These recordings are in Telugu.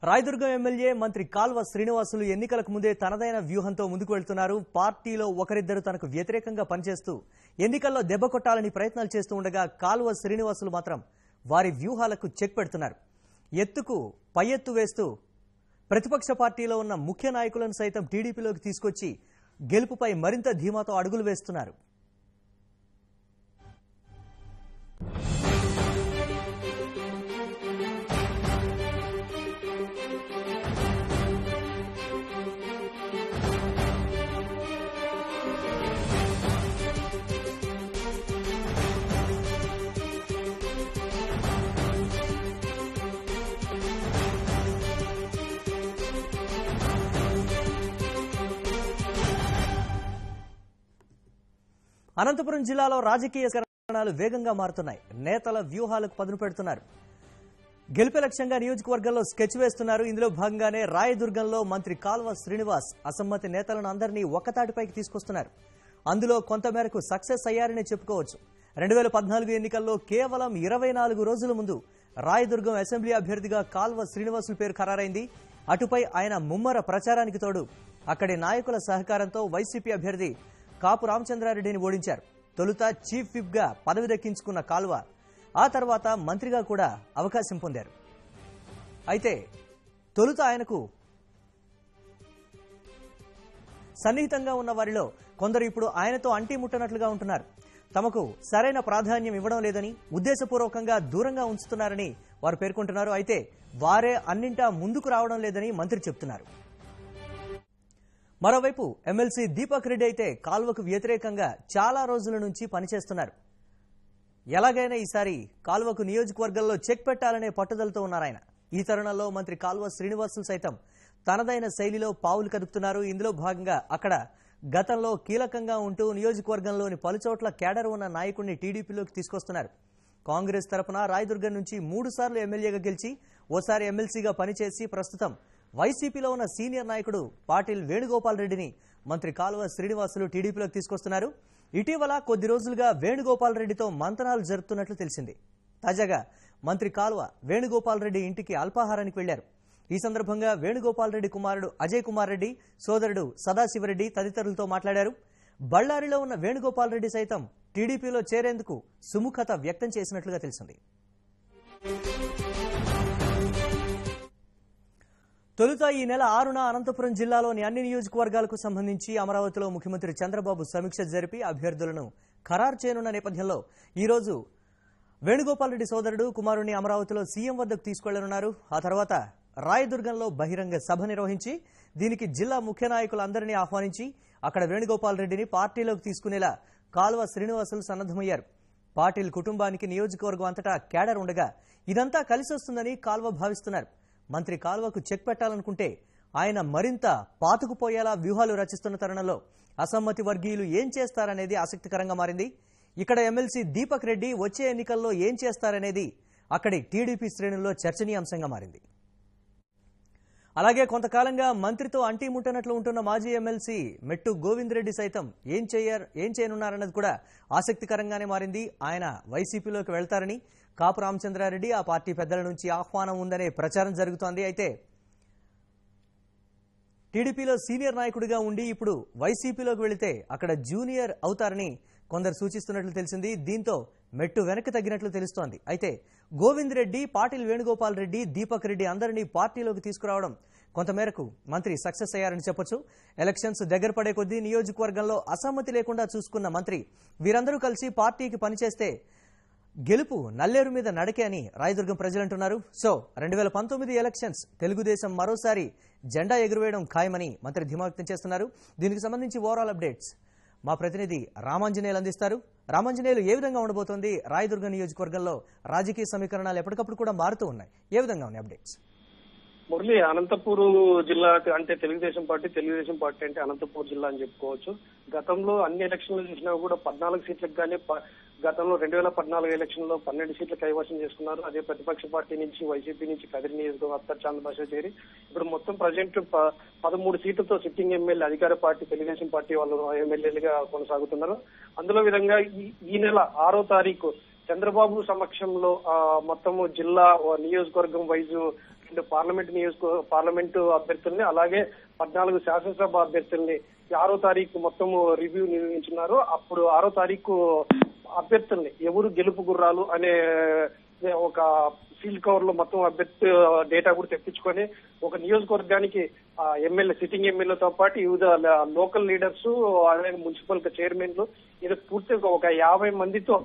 రాయదుర్గం ఎమ్మెల్యే మంత్రి కాల్వ శ్రీనివాసులు ఎన్నికలకు ముందే తనదైన వ్యూహంతో ముందుకు వెళ్తున్నారు. పార్టీలో ఒకరిద్దరు తనకు వ్యతిరేకంగా పనిచేస్తూ ఎన్నికల్లో దెబ్బ కొట్టాలని ప్రయత్నాలు చేస్తూ ఉండగా కాల్వ శ్రీనివాసులు మాత్రం వారి వ్యూహాలకు చెక్ పెడుతున్నారు. ఎత్తుకు పై ఎత్తు వేస్తూ ప్రతిపక్ష పార్టీలో ఉన్న ముఖ్య నాయకులను సైతం టీడీపీలోకి తీసుకొచ్చి గెలుపుపై మరింత ధీమాతో అడుగులు వేస్తున్నారు. అనంతపురం జిల్లాలో రాజకీయ సమీకరణాలు వేగంగా మారుతున్నాయి. నేతల వ్యూహాలకు పదును పెడుతున్నారు. గెలుపే లక్ష్యంగా నియోజకవర్గంలో స్కెచ్ వేస్తున్నారు. ఇందులో భాగంగానే రాయదుర్గంలో మంత్రి కాల్వ శ్రీనివాస్ అసమ్మతి నేతలను అందరినీ ఒక్కతాటిపైకి తీసుకొస్తున్నారు. అందులో కొంతమేరకు సక్సెస్ అయ్యారనే చెప్పుకోవచ్చు. 2014 ఎన్నికల్లో కేవలం 24 రోజుల ముందు రాయదుర్గం అసెంబ్లీ అభ్యర్థిగా కాల్వ శ్రీనివాసుల పేరు ఖరారైంది. అటుపై ఆయన ముమ్మర ప్రచారానికి తోడు అక్కడి నాయకుల సహకారంతో వైసీపీ అభ్యర్థి కాపు రామచంద్రారెడ్డిని ఓడించారు. తొలుత చీఫ్ విప్ గా పదవి దక్కించుకున్న కాల్వ ఆ తర్వాత మంత్రిగా కూడా అవకాశం పొందారు. అయితే తొలుత ఆయనకు సన్నిహితంగా ఉన్న వారిలో కొందరు ఇప్పుడు ఆయనతో అంటీ ముట్టనట్లుగా ఉంటున్నారు. తమకు సరైన ప్రాధాన్యం ఇవ్వడం లేదని, ఉద్దేశపూర్వకంగా దూరంగా ఉంచుతున్నారని వారు పేర్కొంటున్నారు. అయితే వారే అన్నింటా ముందుకు రావడం లేదని మంత్రి చెప్తున్నారు. మరోవైపు ఎమ్మెల్సీ దీపక్ రెడ్డి అయితే కాల్వకు వ్యతిరేకంగా చాలా రోజుల నుంచి పనిచేస్తున్నారు. ఎలాగైనా ఈసారి కాల్వకు నియోజకవర్గంలో చెక్ పెట్టాలనే పట్టుదలతో ఉన్నారాయన. ఈ తరుణంలో మంత్రి కాల్వ శ్రీనివాసులు సైతం తనదైన శైలిలో పావులు కదుపుతున్నారు. ఇందులో భాగంగా అక్కడ గతంలో కీలకంగా ఉంటూ నియోజకవర్గంలోని పలుచోట్ల కేడర్ ఉన్న నాయకుడిని టీడీపీలోకి తీసుకొస్తున్నారు. కాంగ్రెస్ తరపున రాయదుర్గం నుంచి 3 సార్లు ఎమ్మెల్యేగా గెలిచి ఓసారి ఎమ్మెల్సీగా పనిచేసి ప్రస్తుతం వైసీపీలో ఉన్న సీనియర్ నాయకుడు పాటిల్ వేణుగోపాల్ రెడ్డిని మంత్రి కాల్వ శ్రీనివాసులు టీడీపీలోకి తీసుకొస్తున్నారు. ఇటీవల కొద్ది రోజులుగా వేణుగోపాల్ రెడ్డితో మంతనాలు జరుపుతున్నట్లు తెలిసింది. తాజాగా మంత్రి కాల్వ వేణుగోపాల్ రెడ్డి ఇంటికి అల్పాహారానికి వెళ్లారు. ఈ సందర్భంగా వేణుగోపాల్ రెడ్డి కుమారుడు అజయ్ కుమార్ రెడ్డి, సోదరుడు సదాశివరెడ్డి తదితరులతో మాట్లాడారు. బళ్ళారిలో ఉన్న వేణుగోపాల్ రెడ్డి సైతం టీడీపీలో చేరేందుకు సుముఖత వ్యక్తం చేసినట్లుగా తెలిసింది. తొలుత ఈ నెల 6న అనంతపురం జిల్లాలోని అన్ని నియోజకవర్గాలకు సంబంధించి అమరావతిలో ముఖ్యమంత్రి చంద్రబాబు సమీక్ష జరిపి అభ్యర్థులను ఖరారు చేయనున్న నేపథ్యంలో ఈరోజు వేణుగోపాల్ రెడ్డి సోదరుడు కుమారుడిని అమరావతిలో సీఎం వద్దకు తీసుకెళ్లనున్నారు. ఆ తర్వాత రాయదుర్గంలో బహిరంగ సభ నిర్వహించి దీనికి జిల్లా ముఖ్య నాయకులందరినీ ఆహ్వానించి అక్కడ వేణుగోపాల్ రెడ్డిని పార్టీలోకి తీసుకునేలా కాల్వ శ్రీనివాసులు సన్నద్దమయ్యారు. పాటిల్ కుటుంబానికి నియోజకవర్గం అంతటా కేడర్ ఉండగా ఇదంతా కలిసొస్తుందని కాల్వ భావిస్తున్నారు. మంత్రి కాల్వకు చెక్ పెట్టాలనుకుంటే ఆయన మరింత పాతుకుపోయేలా వ్యూహాలు రచిస్తున్న తరుణంలో అసమ్మతి వర్గీయులు ఏం చేస్తారనేది ఆసక్తికరంగా మారింది. ఇక్కడ ఎమ్మెల్సీ దీపక్ రెడ్డి వచ్చే ఎన్నికల్లో ఏం చేస్తారనేది అక్కడి టీడీపీ శ్రేణుల్లో చర్చనీయాంశంగా మారింది. అలాగే కొంతకాలంగా మంత్రితో అంటీ ముట్టనట్లు ఉంటున్న మాజీ ఎమ్మెల్సీ మెట్టు గోవింద్ రెడ్డి సైతం ఏం చేయనున్నారన్నది కూడా ఆసక్తికరంగానే మారింది. ఆయన వైసీపీలోకి వెళ్తారని కాపు రామచంద్రారెడ్డి ఆ పార్టీ పెద్దల నుంచి ఆహ్వానం ఉందనే ప్రచారం జరుగుతోంది. అయితే టీడీపీలో సీనియర్ నాయకుడిగా ఉండి ఇప్పుడు వైసీపీలోకి వెళితే అక్కడ జూనియర్ అవుతారని కొందరు సూచిస్తున్నట్లు తెలిసింది. దీంతో మెట్టు వెనక్కి తగ్గినట్లు తెలుస్తోంది. అయితే గోవింద్ రెడ్డి, పాటిల్ వేణుగోపాల్ రెడ్డి, దీపక్ రెడ్డి అందరినీ పార్టీలోకి తీసుకురావడం కొంతమేరకు మంత్రి సక్సెస్ అయ్యారని చెప్పొచ్చు. ఎలక్షన్స్ దగ్గర పడే కొద్దీ నియోజకవర్గంలో అసమ్మతి లేకుండా చూసుకున్న మంత్రి వీరందరూ కలిసి పార్టీకి పనిచేస్తే గెలుపు నల్లేరు మీద నడకే అని రాయదుర్గం ప్రజలంటున్నారు. సో 2019 ఎలక్షన్స్ తెలుగుదేశం మరోసారి జెండా ఎగురవేయడం ఖాయమని మంత్రి ధీమా వ్యక్తం చేస్తున్నారు. దీనికి సంబంధించి ఓవరాల్ అప్డేట్స్ మా ప్రతినిధి రామాంజనేయులు అందిస్తారు. రామాంజనేయులు, ఏ విధంగా ఉండబోతోంది రాయదుర్గం నియోజకవర్గంలో? రాజకీయ సమీకరణాలు ఎప్పటికప్పుడు కూడా మారుతూ ఉన్నాయి. ఏ విధంగా ఉన్నాయి అప్డేట్స్? మురళి, అనంతపూర్ జిల్లా అంటే తెలుగుదేశం పార్టీ అంటే అనంతపూర్ జిల్లా అని చెప్పుకోవచ్చు. గతంలో అన్ని ఎలక్షన్లు చూసినా కూడా 14 సీట్లకు గానీ గతంలో 2014 ఎలక్షన్ లో 12 సీట్లు కైవసం చేసుకున్నారు. అదే ప్రతిపక్ష పార్టీ నుంచి వైసీపీ నుంచి కదిరి నియోజకవర్గం అత్తర్ చాంద్ భాష చేరి ఇప్పుడు మొత్తం ప్రజెంట్ 13 సీట్లతో సిట్టింగ్ ఎమ్మెల్యే అధికార పార్టీ తెలుగుదేశం పార్టీ వాళ్ళు ఎమ్మెల్యేలుగా కొనసాగుతున్నారు. అందులో విధంగా ఈ నెల 6వ తారీఖు చంద్రబాబు సమక్షంలో మొత్తము జిల్లా నియోజకవర్గం వైజు పార్లమెంటు అభ్యర్థుల్ని అలాగే 14 శాసనసభ అభ్యర్థుల్ని 6వ తారీఖు మొత్తం రివ్యూ నిర్వహించున్నారు. అప్పుడు 6వ తారీఖు అభ్యర్థుల్ని ఎవరు గెలుపు గుర్రాలు అనే ఒక సీల్ కవర్ లో మొత్తం అభ్యర్థి డేటా కూడా తెప్పించుకొని ఒక నియోజకవర్గానికి సిట్టింగ్ ఎమ్మెల్యేతో పాటు వివిధ లోకల్ లీడర్స్ అలాగే మున్సిపల్ చైర్మన్లు ఇది పూర్తిగా ఒక 50 మందితో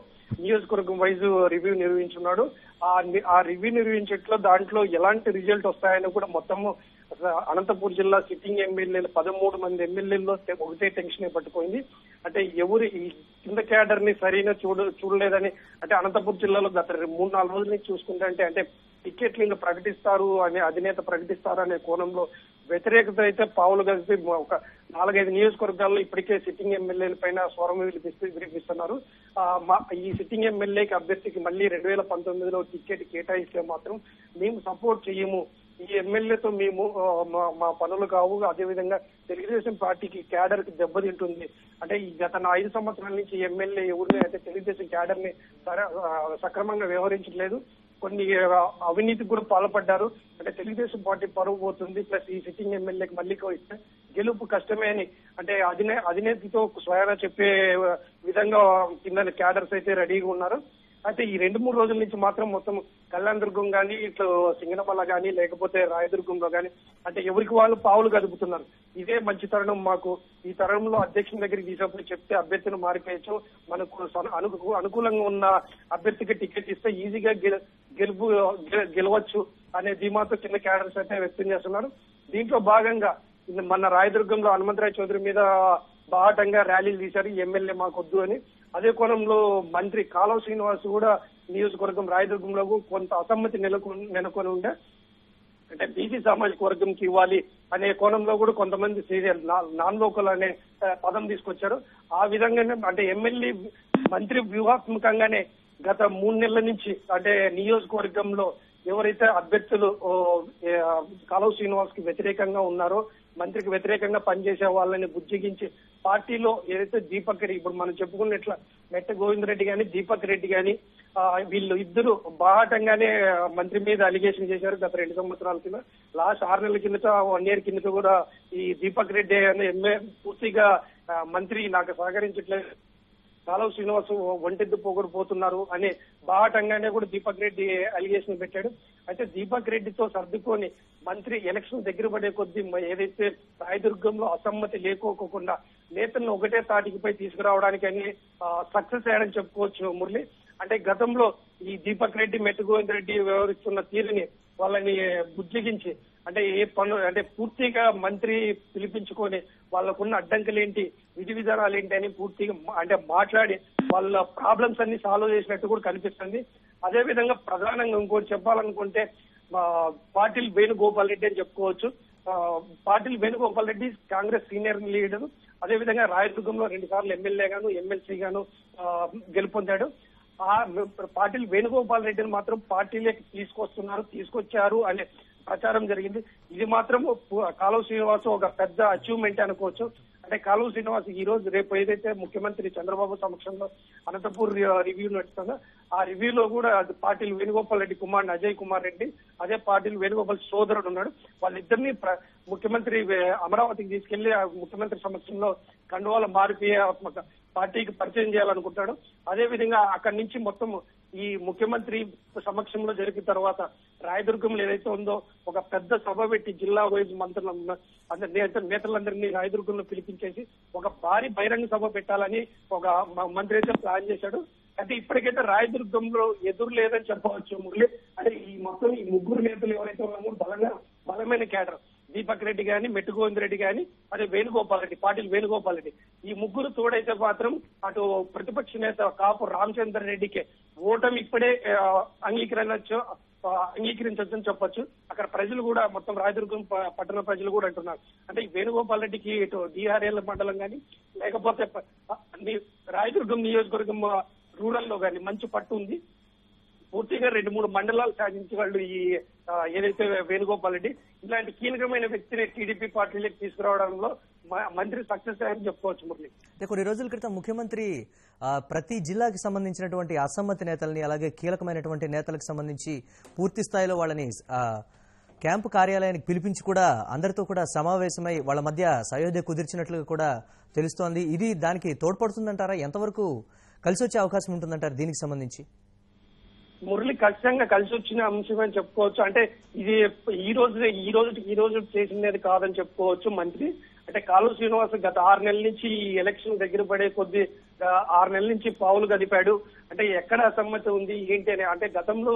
నియోజకవర్గం వైజ్ రివ్యూ నిర్వహించున్నాడు. ఆ రివ్యూ నిర్వహించట్లో దాంట్లో ఎలాంటి రిజల్ట్ వస్తాయని కూడా మొత్తము అనంతపూర్ జిల్లా సిట్టింగ్ ఎమ్మెల్యేలు 13 మంది ఎమ్మెల్యేల్లో ఒకటే టెన్షన్ పట్టుకోయింది. అంటే ఎవరు ఈ కింద క్యాడర్ ని సరైన చూడలేదని అంటే అనంతపూర్ జిల్లాలో గత 3-4 రోజుల నుంచి చూసుకుంటే అంటే టికెట్లు ఇంకా ప్రకటిస్తారు అనే అధినేత ప్రకటిస్తారు అనే కోణంలో వ్యతిరేకత అయితే పావులు కలిసి ఒక 4-5 నియోజకవర్గాల్లో ఇప్పటికే సిట్టింగ్ ఎమ్మెల్యేల పైన స్వరం వినిపిస్తున్నారు. ఈ సిట్టింగ్ ఎమ్మెల్యేకి అభ్యర్థికి మళ్ళీ 2019లో టికెట్ కేటాయిస్తే మాత్రం మేము సపోర్ట్ చేయము, ఈ ఎమ్మెల్యేతో మేము మా పనులు కావు, అదేవిధంగా తెలుగుదేశం పార్టీకి క్యాడర్ కి దెబ్బతింటుంది. అంటే ఈ గత 5 సంవత్సరాల నుంచి ఎమ్మెల్యే ఎవరిని అయితే తెలుగుదేశం క్యాడర్ ని సక్రమంగా వ్యవహరించలేదు, కొన్ని అవినీతికి కూడా పాల్పడ్డారు. అంటే తెలుగుదేశం పార్టీ పరువు పోతుంది, ప్లస్ ఈ సిట్టింగ్ ఎమ్మెల్యేకి మళ్ళీ ఇస్తే గెలుపు కష్టమే అని అంటే అధినేతతో స్వయాన చెప్పే విధంగా కింద క్యాడర్స్ అయితే రెడీగా ఉన్నారు. అయితే ఈ 2-3 రోజుల నుంచి మాత్రం మొత్తం కళ్యాణదుర్గం కానీ ఇట్లా సింగనమల్ల కానీ లేకపోతే రాయదుర్గంలో కానీ అంటే ఎవరికి వాళ్ళు పావులు కదుపుతున్నారు. ఇదే మంచి తరుణం మాకు, ఈ తరుణంలో అధ్యక్షుని దగ్గరికి తీసుకుపోయి చెప్తే అభ్యర్థిని మారిపోయచ్చు, మనకు అనుకూలంగా ఉన్న అభ్యర్థికి టికెట్ ఇస్తే ఈజీగా గెలవచ్చు అనే ధీమాతో కింద క్యాడర్స్ అయితే వ్యక్తం చేస్తున్నారు. దీంట్లో భాగంగా మన రాయదుర్గంలో హనుమంతరాయ్ చౌదరి మీద బాహటంగా ర్యాలీలు తీశారు, ఎమ్మెల్యే మాకొద్దు అని. అదే కోణంలో మంత్రి కాలువ శ్రీనివాస్ కూడా నియోజకవర్గం రాయదుర్గంలో కొంత అసమ్మతి నెలకొని ఉండే, అంటే బీసీ సామాజిక వర్గంకి ఇవ్వాలి అనే కోణంలో కూడా కొంతమంది సీరియల్ నాన్ లోకల్ అనే పదం తీసుకొచ్చారు. ఆ విధంగానే అంటే ఎమ్మెల్యే మంత్రి వ్యూహాత్మకంగానే గత 3 నెలల నుంచి అంటే నియోజకవర్గంలో ఎవరైతే అభ్యర్థులు కాలువ శ్రీనివాస్ కి వ్యతిరేకంగా ఉన్నారో, మంత్రికి వ్యతిరేకంగా పనిచేసే వాళ్ళని బుజ్జగించి పార్టీలో ఏదైతే దీపక్ రెడ్డి ఇప్పుడు మనం చెప్పుకున్నట్ల మెట్ట గోవిందరెడ్డి గాని దీపక్ రెడ్డి గాని వీళ్ళు ఇద్దరు బాహాటంగానే మంత్రి మీద అలిగేషన్ చేశారు. గత 2 సంవత్సరాల కింద లాస్ట్ 6 నెలల కిందట 1 year కిందట కూడా ఈ దీపక్ రెడ్డి అనే పూర్తిగా మంత్రి నాకు సహకరించట్లేదు, కాలువ శ్రీనివాస్ ఒంటెద్దు పోగొడిపోతున్నారు అనే బాహటంగానే కూడా దీపక్ రెడ్డి అలిగేషన్ పెట్టాడు. అయితే దీపక్ రెడ్డితో సర్దుకొని మంత్రి ఎలక్షన్ దగ్గర పడే కొద్దీ ఏదైతే రాయదుర్గంలో అసమ్మతి లేకోకుండా నేతలను ఒకటే తాటికిపై తీసుకురావడానికి అని సక్సెస్ అయ్యాడని చెప్పుకోవచ్చు మురళి. అంటే గతంలో ఈ దీపక్ రెడ్డి మెట్టు గోవింద్ రెడ్డి వ్యవహరిస్తున్న తీరుని వాళ్ళని బుజ్జగించి అంటే ఏ పనులు అంటే పూర్తిగా మంత్రి పిలిపించుకొని వాళ్ళకున్న అడ్డంకులేంటి విధి విధానాలు ఏంటి అని పూర్తిగా అంటే మాట్లాడి వాళ్ళ ప్రాబ్లమ్స్ అన్ని సాల్వ్ చేసినట్టు కూడా కనిపిస్తుంది. అదే విధంగా ప్రధానంగా ఇంకోటి చెప్పాలనుకుంటే పాటిల్ వేణుగోపాల్ రెడ్డి అని చెప్పుకోవచ్చు. పాటిల్ వేణుగోపాల్ రెడ్డి కాంగ్రెస్ సీనియర్ లీడర్, అదేవిధంగా రాయదుర్గంలో 2 సార్లు ఎమ్మెల్యే గాను ఎమ్మెల్సీ గాను గెలుపొందాడు. పాటిల్ వేణుగోపాల్ రెడ్డిని మాత్రం పార్టీలోకి తీసుకొచ్చారు అనే ప్రచారం జరిగింది. ఇది మాత్రం కాలువ శ్రీనివాస్ ఒక పెద్ద అచీవ్మెంట్ అనుకోవచ్చు. అంటే కాలువ శ్రీనివాస్ ఈ రోజు రేపు ఏదైతే ముఖ్యమంత్రి చంద్రబాబు సమక్షంలో అనంతపూర్ రివ్యూ నడుస్తుందో ఆ రివ్యూలో కూడా పాటిల్ వేణుగోపాల్ రెడ్డి కుమారుడు అజయ్ కుమార్ రెడ్డి, అదే పాటిల్ వేణుగోపాల్ సోదరుడు ఉన్నాడు, వాళ్ళిద్దరిని ముఖ్యమంత్రి అమరావతికి తీసుకెళ్లి ముఖ్యమంత్రి సమక్షంలో కండువాల మార్పియాత్మక పార్టీకి పరిచయం చేయాలనుకుంటాడు. అదే విధంగా అక్కడి నుంచి మొత్తం ఈ ముఖ్యమంత్రి సమక్షంలో జరిగిన తర్వాత రాయదుర్గంలో ఏదైతే ఉందో ఒక పెద్ద సభ పెట్టి జిల్లా వైజ్ నేతలందరినీ రాయదుర్గంలో పిలిపించేసి ఒక భారీ బహిరంగ సభ పెట్టాలని ఒక మంత్రి అయితే ప్లాన్ చేశాడు. అంటే ఇప్పటికైతే రాయదుర్గంలో ఎదురు లేదని చెప్పవచ్చు మురళి. అంటే ఈ మొత్తం ఈ 3 నేతలు ఎవరైతే ఉన్నారో బలమైన క్యాడర్, దీపక్ రెడ్డి గాని మెట్టు గోవింద్ రెడ్డి గాని అదే వేణుగోపాల్ రెడ్డి పాటిల్ వేణుగోపాల్ రెడ్డి, ఈ 3 తోడైతే మాత్రం అటు ప్రతిపక్ష నేత కాపు రామచంద్ర రెడ్డికి ఓటమి ఇప్పుడే అంగీకరించొచ్చని చెప్పొచ్చు. అక్కడ ప్రజలు కూడా మొత్తం రాయదుర్గం పట్టణ ప్రజలు కూడా అంటున్నారు. అంటే ఈ వేణుగోపాల్ రెడ్డికి ఇటు డిఆర్ఎల్ మండలం గాని లేకపోతే రాయదుర్గం నియోజకవర్గం రూరల్ లో గాని మంచి పట్టు ఉంది. పూర్తిగా 2-3 మండలాలు సాధించి వాళ్ళు ఈ ఏదైతే వేణుగోపాల్ రెడ్డి ఇలాంటి కీలకమైన వ్యక్తిని టీడీపీ పార్టీలోకి తీసుకురావడంలో మంత్రి సక్సెస్ అయ్యారని చెప్పుకోవచ్చు మురళి. కొన్ని రోజుల క్రితం ముఖ్యమంత్రి ప్రతి జిల్లాకి సంబంధించినటువంటి అసమ్మతి నేతల్ని అలాగే కీలకమైనటువంటి నేతలకు సంబంధించి పూర్తి స్థాయిలో వాళ్ళని క్యాంపు కార్యాలయానికి పిలిపించి కూడా అందరితో కూడా సమావేశమై వాళ్ళ మధ్య సయోధ్య కుదిర్చినట్లుగా కూడా తెలుస్తోంది. ఇది దానికి తోడ్పడుతుందంటారా? ఎంతవరకు కలిసి వచ్చే అవకాశం ఉంటుందంటారు దీనికి సంబంధించి? మురళి ఖచ్చితంగా కలిసి వచ్చిన అంశం అని చెప్పుకోవచ్చు. అంటే ఇది ఈ రోజు చేసినది కాదని చెప్పుకోవచ్చు. మంత్రి అంటే కాలువ శ్రీనివాస్ గత 6 నెలల నుంచి ఈ ఎలక్షన్ దగ్గర పడే కొద్ది 6 నెలల నుంచి పావులు గదిపాడు. అంటే ఎక్కడ అసమ్మతి ఉంది ఏంటి అని. అంటే గతంలో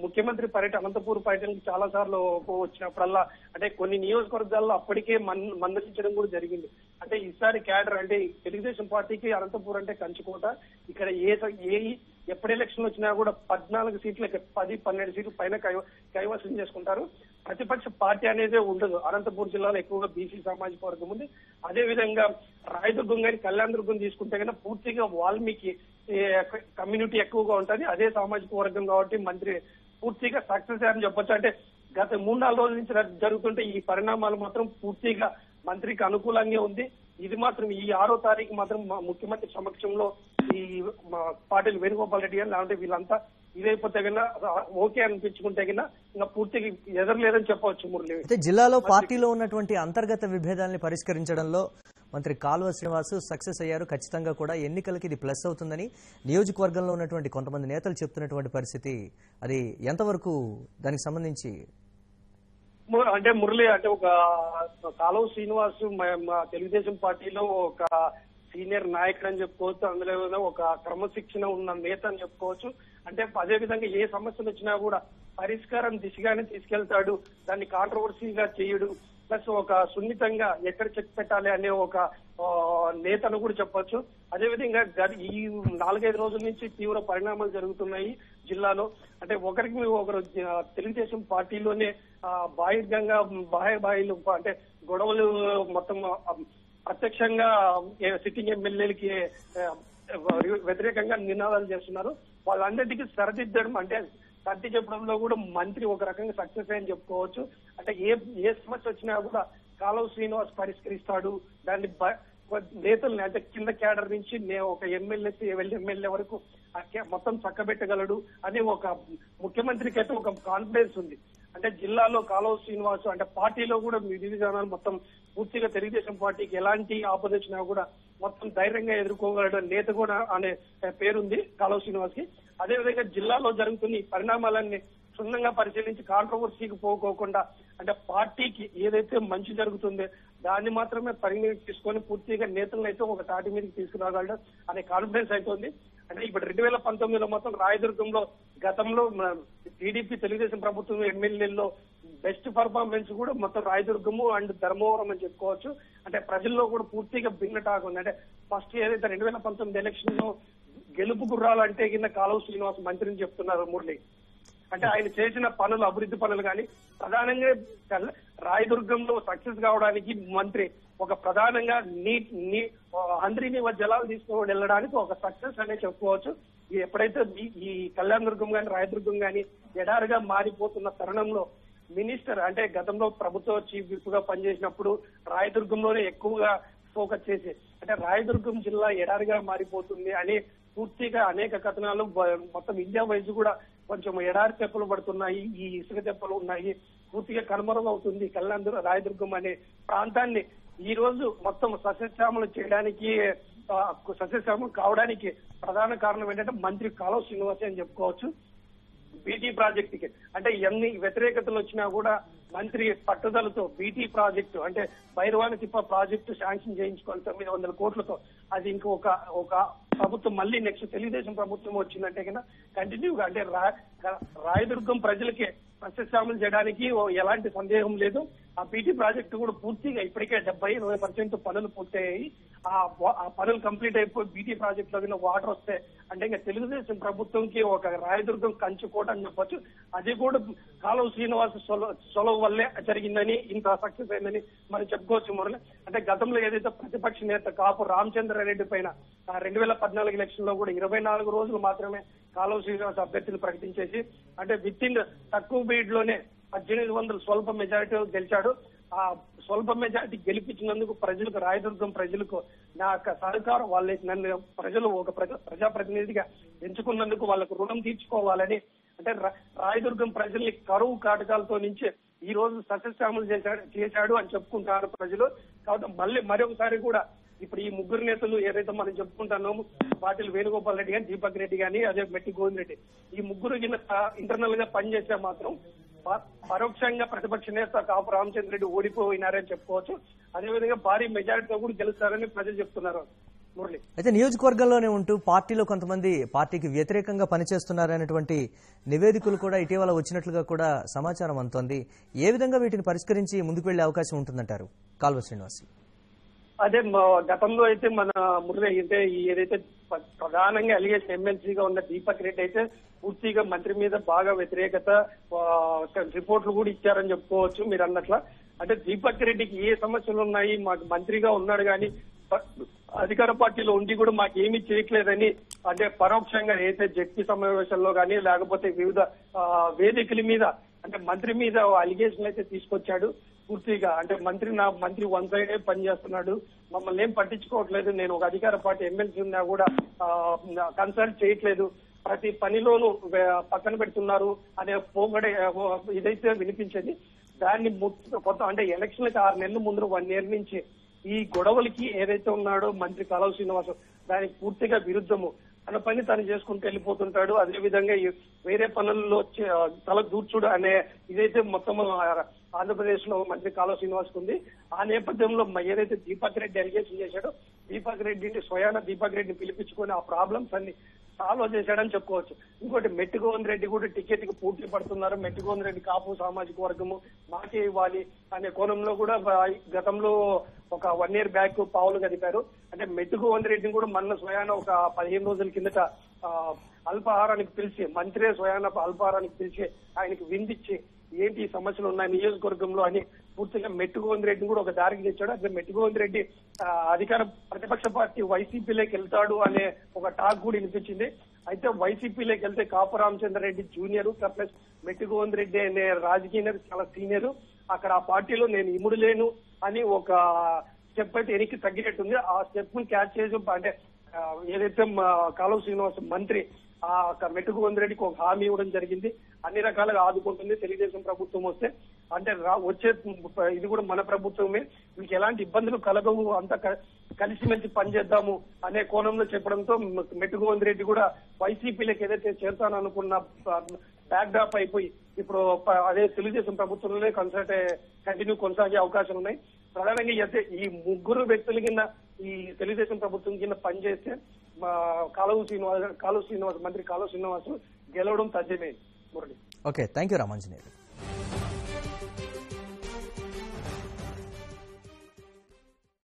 ముఖ్యమంత్రి అనంతపూర్ పర్యటనకి చాలా సార్లు వచ్చినప్పుడల్లా అంటే కొన్ని నియోజకవర్గాల్లో అప్పటికే మందలించడం కూడా జరిగింది. అంటే ఈసారి క్యాడర్ అంటే తెలుగుదేశం పార్టీకి అనంతపూర్ అంటే కంచుకోట. ఇక్కడ ఎప్పుడు ఎలక్షన్ వచ్చినా కూడా 14 సీట్లకి 10-12 సీట్లు పైన కైవసం చేసుకుంటారు. ప్రతిపక్ష పార్టీ అనేది ఉండదు. అనంతపూర్ జిల్లాలో ఎక్కువగా బీసీ సామాజిక వర్గం ఉంది. అదే విధంగా రాయదుర్గం కానీ కళ్యాణదుర్గం తీసుకుంటే కన్నా పూర్తిగా వాల్మీకి కమ్యూనిటీ ఎక్కువగా ఉంటుంది. అదే సామాజిక వర్గం కాబట్టి మంత్రి పూర్తిగా సక్సెస్ అని చెప్పొచ్చు. అంటే గత 3-4 రోజుల నుంచి జరుగుతుంటే ఈ పరిణామాలు మాత్రం పూర్తిగా మంత్రికి అనుకూలంగా ఉంది. ఇది మాత్రం ఈ 6వ తారీఖు మాత్రం ముఖ్యమంత్రి సమక్షంలో ఈ పార్టీలు వేణుగోపాల్ రెడ్డి గారు లేదంటే వీళ్ళంతా ఇదైపోతే కన్నా ఓకే అనిపించుకుంటే కన్నా ఇంకా పూర్తిగా ఎదరలేదని చెప్పవచ్చు. మురళి అయితే జిల్లాలో పార్టీలో ఉన్నటువంటి అంతర్గత విభేదాలను పరిష్కరించడంలో మంత్రి కాలువ శ్రీనివాస్ సక్సెస్ అయ్యారు. ఖచ్చితంగా కూడా ఎన్నికలకి ఇది ప్లస్ అవుతుందని నియోజకవర్గంలో ఉన్నటువంటి కొంతమంది నేతలు చెప్తున్నటువంటి పరిస్థితి, అది ఎంతవరకు దానికి సంబంధించి? అంటే మురళి అంటే ఒక కాలువ శ్రీనివాస్ తెలుగుదేశం పార్టీలో ఒక సీనియర్ నాయకుడు అని చెప్పుకోవచ్చు. అందులో ఒక క్రమశిక్షణ ఉన్న నేత అని చెప్పుకోవచ్చు. అంటే అదే విధంగా ఏ సమస్యలు వచ్చినా కూడా పరిష్కారం దిశగానే తీసుకెళ్తాడు. దాన్ని కాంట్రవర్సీగా చేయడు. ప్లస్ ఒక సున్నితంగా ఎక్కడ చెక్ పెట్టాలి అనే ఒక నేతను కూడా చెప్పొచ్చు. అదేవిధంగా ఈ 4-5 రోజుల నుంచి తీవ్ర పరిణామాలు జరుగుతున్నాయి జిల్లాలో. అంటే ఒకరికి ఒకరు తెలుగుదేశం పార్టీలోనే బాహిర్యంగా బాహ్యబాహ్యులు అంటే గొడవలు మొత్తం ప్రత్యక్షంగా సిట్టింగ్ ఎమ్మెల్యేలకి వ్యతిరేకంగా నినాదాలు చేస్తున్నారు. వాళ్ళందరికీ సరిదిద్దడం అంటే సర్ది చెప్పడంలో కూడా మంత్రి ఒక రకంగా సక్సెస్ అని చెప్పుకోవచ్చు. అంటే ఏ సమస్య వచ్చినా కూడా కాలువ శ్రీనివాస్ పరిష్కరిస్తాడు. దాన్ని నేతల్ని అంటే కింద క్యాడర్ నుంచి ఒక ఎమ్మెల్యే వరకు మొత్తం చక్కబెట్టగలడు అనే ఒక ముఖ్యమంత్రికి అయితే ఒక కాన్ఫిడెన్స్ ఉంది. అంటే జిల్లాలో కాలువ శ్రీనివాస్ అంటే పార్టీలో కూడా విధి విధానాలు మొత్తం పూర్తిగా తెలుగుదేశం పార్టీకి ఎలాంటి ఆపద వచ్చినా కూడా మొత్తం ధైర్యంగా ఎదుర్కోగలడు నేత కూడా అనే పేరుంది కాలువ శ్రీనివాస్ కి. అదేవిధంగా జిల్లాలో జరుగుతున్న ఈ పరిణామాలన్నీ క్షుణ్ణంగా పరిశీలించి కాంట్రవర్సీకి పోకోకుండా అంటే పార్టీకి ఏదైతే మంచి జరుగుతుందో దాన్ని మాత్రమే పరిగణలోకి తీసుకొని పూర్తిగా నేతలను అయితే ఒక తాటి మీదకి తీసుకురాగలడు అనే కాన్ఫిడెన్స్ అయితే. అంటే ఇప్పుడు 2019లో మొత్తం రాయదుర్గంలో గతంలో టీడీపీ తెలుగుదేశం ప్రభుత్వం ఎమ్మెల్యేల్లో బెస్ట్ పర్ఫార్మెన్స్ కూడా మొత్తం రాయదుర్గము అండ్ ధర్మవరం అని చెప్పుకోవచ్చు. అంటే ప్రజల్లో కూడా పూర్తిగా భిన్న టాక్ ఉంది. అంటే ఫస్ట్ ఏదైతే 2019 ఎలక్షన్ లో గెలుపు గుర్రాలంటే కింద కాలువ శ్రీనివాస్ మంత్రిని చెప్తున్నారు మురళి. అంటే ఆయన చేసిన పనులు అభివృద్ధి పనులు కానీ ప్రధానంగా రాయదుర్గంలో సక్సెస్ కావడానికి మంత్రి ఒక ప్రధానంగా హంద్రీని జలాలు తీసుకొని వెళ్ళడానికి ఒక సక్సెస్ అనే చెప్పుకోవచ్చు. ఎప్పుడైతే ఈ కళ్యాణదుర్గం కానీ రాయదుర్గం కానీ ఎడారిగా మారిపోతున్న తరుణంలో మినిస్టర్ అంటే గతంలో ప్రభుత్వ చీఫ్ విప్ గా పనిచేసినప్పుడు రాయదుర్గంలోనే ఎక్కువగా ఫోకస్ చేసి అంటే రాయదుర్గం జిల్లా ఎడారిగా మారిపోతుంది అని పూర్తిగా అనేక కథనాలు మొత్తం ఇండియా వైజ్ కూడా కొంచెం ఎడారి తెప్పలు పడుతున్నాయి, ఈ ఇసుక తెప్పలు ఉన్నాయి, పూర్తిగా కనుమరుగు అవుతుంది రాయదుర్గం అనే ప్రాంతాన్ని ఈ రోజు మొత్తం సస్యశ్యామలు చేయడానికి సస్యశ్యామలు కావడానికి ప్రధాన కారణం ఏంటంటే మంత్రి కాలువ శ్రీనివాస్ అని చెప్పుకోవచ్చు. బీటీ ప్రాజెక్టుకి అంటే ఎన్ని వ్యతిరేకతలు వచ్చినా కూడా మంత్రి పట్టుదలతో బీటీ ప్రాజెక్టు అంటే భైరవాని తిప్ప ప్రాజెక్టు శాంక్షన్ చేయించుకోవాలి 900 కోట్లతో. అది ఒక ప్రభుత్వం మళ్ళీ నెక్స్ట్ తెలుగుదేశం ప్రభుత్వం వచ్చిందంటే కన్నా కంటిన్యూగా అంటే రాయదుర్గం ప్రజలకి సస్యశ్యామలు చేయడానికి ఎలాంటి సందేహం లేదు. ఆ బీటీ ప్రాజెక్టు కూడా పూర్తిగా ఇప్పటికే 70-80% పనులు పూర్తయ్యాయి. ఆ పనులు కంప్లీట్ అయిపోయి బీటీ ప్రాజెక్ట్ లో వాటర్ వస్తే అంటే ఇంకా తెలుగుదేశం ప్రభుత్వంకి ఒక రాయదుర్గం కంచుకోట అని చెప్పొచ్చు. అది కూడా కాలువ శ్రీనివాస్ సొలవ వల్లే జరిగిందని ఇంత సక్సెస్ అయిందని మనం చెప్పుకోవచ్చు మురళి. అంటే గతంలో ఏదైతే ప్రతిపక్ష నేత కాపు రామచంద్రారెడ్డి పైన 2014 ఎలక్షన్ లో కూడా 24 రోజులు మాత్రమే కాలువ శ్రీనివాస్ అభ్యర్థులు ప్రకటించేసి అంటే విత్ ఇన్ తక్కువ బీడ్ లోనే 1800 స్వల్ప మెజారిటీ గెలిచాడు. ఆ స్వల్ప మెజారిటీ గెలిపించినందుకు ప్రజలకు రాయదుర్గం ప్రజలకు నా సహకారం వాళ్ళకి నన్ను ప్రజలు ఒక ప్రజాప్రతినిధిగా ఎంచుకున్నందుకు వాళ్ళకు రుణం తీర్చుకోవాలని అంటే రాయదుర్గం ప్రజల్ని కరువు కాటకాలతో నుంచి ఈ రోజు సస్యశ్యామలు చేశాడు అని చెప్పుకుంటారు ప్రజలు. కాబట్టి మళ్ళీ మరొకసారి కూడా ఇప్పుడు ఈ ముగ్గురు నేతలు ఏదైతే మనం చెప్పుకుంటున్నామో పాటిల్ వేణుగోపాల్ రెడ్డి కానీ, దీపక్ రెడ్డి కానీ, అదే మెట్టి గోవింద్ రెడ్డి, ఈ ముగ్గురు ఇంటర్నల్ గా పనిచేస్తే మాత్రం పరోక్షంగా ప్రతిపక్ష నేత కాపు రామచంద్ర రెడ్డి ఓడిపోయినారని చెప్పుకోవచ్చు. అదేవిధంగా భారీ మెజారిటీతో కూడా గెలుస్తారని ప్రజలు చెప్తున్నారు. మురళి, అయితే నియోజకవర్గంలోనే ఉంటూ పార్టీలో కొంతమంది పార్టీకి వ్యతిరేకంగా పనిచేస్తున్నారనేటువంటి నివేదికలు కూడా ఇటీవల వచ్చినట్లుగా కూడా సమాచారం అందుతోంది. ఏ విధంగా వీటిని పరిష్కరించి ముందుకు వెళ్లే అవకాశం ఉంటుందంటారు కాల్వ శ్రీనివాస్? అదే గతంలో అయితే మన మురళి అయితే ఏదైతే ప్రధానంగా అలిగేషన్ ఎమ్మెల్సీగా ఉన్న దీపక్ రెడ్డి అయితే పూర్తిగా మంత్రి మీద బాగా వ్యతిరేకత రిపోర్ట్లు కూడా ఇచ్చారని చెప్పుకోవచ్చు. మీరు అన్నట్ల అంటే దీపక్ రెడ్డికి ఏ సమస్యలు ఉన్నాయి, మాకు మంత్రిగా ఉన్నాడు కానీ అధికార పార్టీలో ఉండి కూడా మాకు ఏమీ చేయట్లేదని అంటే పరోక్షంగా అయితే జడ్పీ సమావేశంలో కానీ లేకపోతే వివిధ వేదికల మీద అంటే మంత్రి మీద అలిగేషన్లు అయితే తీసుకొచ్చాడు. పూర్తిగా అంటే మంత్రి వన్ సైడే పనిచేస్తున్నాడు, మమ్మల్ని ఏం పట్టించుకోవట్లేదు, నేను ఒక అధికార పార్టీ ఎమ్మెల్సీ ఉన్నా కూడా కన్సల్ట్ చేయట్లేదు, ప్రతి పనిలోనూ పక్కన పెడుతున్నారు అనే పోగడే ఇదైతే వినిపించేది. దాన్ని కొత్త అంటే ఎలక్షన్లకు 6 నెలల ముందు 1 year నుంచి ఈ గొడవలకి ఏదైతే ఉన్నాడో మంత్రి కాలువ శ్రీనివాస్ దానికి పూర్తిగా విరుద్ధము. తన పని తను చేసుకుంటూ వెళ్ళిపోతుంటాడు. అదేవిధంగా వేరే పనుల్లో తల దూర్చుడు అనే ఇదైతే మొత్తం ఆంధ్రప్రదేశ్ లో మంత్రి కాలువ శ్రీనివాస్ ఉంది. ఆ నేపథ్యంలో ఏదైతే దీపక్ రెడ్డి అలిగేషన్ చేశాడో దీపక్ రెడ్డిని స్వయాన దీపక్ రెడ్డిని పిలిపించుకొని ఆ ప్రాబ్లమ్స్ అన్ని సాల్వ్ చేశాడని చెప్పుకోవచ్చు. ఇంకోటి మెట్టి గోవింద్ రెడ్డి కూడా టికెట్ కి పోటీ పడుతున్నారు. మెట్టి గోవింద్ రెడ్డి కాపు సామాజిక వర్గము మాకే ఇవ్వాలి అనే కోణంలో కూడా గతంలో ఒక 1 year బ్యాక్ పావులు కదిపారు. అంటే మెట్టి గోవింద్ రెడ్డిని కూడా మన స్వయాన ఒక 15 రోజుల కిందట అల్పాహారానికి పిలిచి మంత్రే స్వయాన అల్పాహారానికి పిలిచి ఆయనకి విందిచ్చి ఏంటి సమస్యలు ఉన్నాయి నియోజకవర్గంలో అని పూర్తిగా మెట్టి గోవింద్ రెడ్డిని కూడా ఒక దారికి తెచ్చాడు. అదే మెట్టి గోవింద్ రెడ్డి అధికార ప్రతిపక్ష పార్టీ వైసీపీలోకి వెళ్తాడు అనే ఒక టాక్ కూడా వినిపించింది. అయితే వైసీపీలోకి వెళ్తే కాపు రామచంద్ర రెడ్డి జూనియర్ ప్లస్ మెట్టి గోవింద్ రెడ్డి అనే రాజకీయ చాలా సీనియర్, అక్కడ ఆ పార్టీలో నేను ఇముడు లేను అని ఒక స్టెప్ అయితే వెనక్కి తగ్గినట్టుంది. ఆ స్టెప్ ని క్యాచ్ చేసి అంటే ఏదైతే కాలువ శ్రీనివాస్ మంత్రి ఆ మెట్టి గోవింద్ రెడ్డికి ఒక హామీ ఇవ్వడం జరిగింది, అన్ని రకాలుగా ఆదుకుంటుంది తెలుగుదేశం ప్రభుత్వం వస్తే. అంటే వచ్చే ఇది కూడా మన ప్రభుత్వమే, మీకు ఎలాంటి ఇబ్బందులు కలగవు, అంతా కలిసిమెలిసి పనిచేద్దాము అనే కోణంలో చెప్పడంతో మెట్టి గోవింద్ రెడ్డి కూడా వైసీపీలకు ఏదైతే చేస్తాననుకున్న బ్యాక్ డ్రాప్ అయిపోయి ఇప్పుడు అదే తెలుగుదేశం ప్రభుత్వంలోనే కంటిన్యూ కొనసాగే అవకాశాలు ఉన్నాయి. ప్రధానంగా అయితే ఈ ముగ్గురు వ్యక్తుల కింద ఈ తెలుగుదేశం ప్రభుత్వం కింద పనిచేస్తే కాలువ శ్రీనివాస్ మంత్రి కాలువ శ్రీనివాస్ గెలవడం తథ్యమే. Murali, okay, thank you Ramanjaneyulu.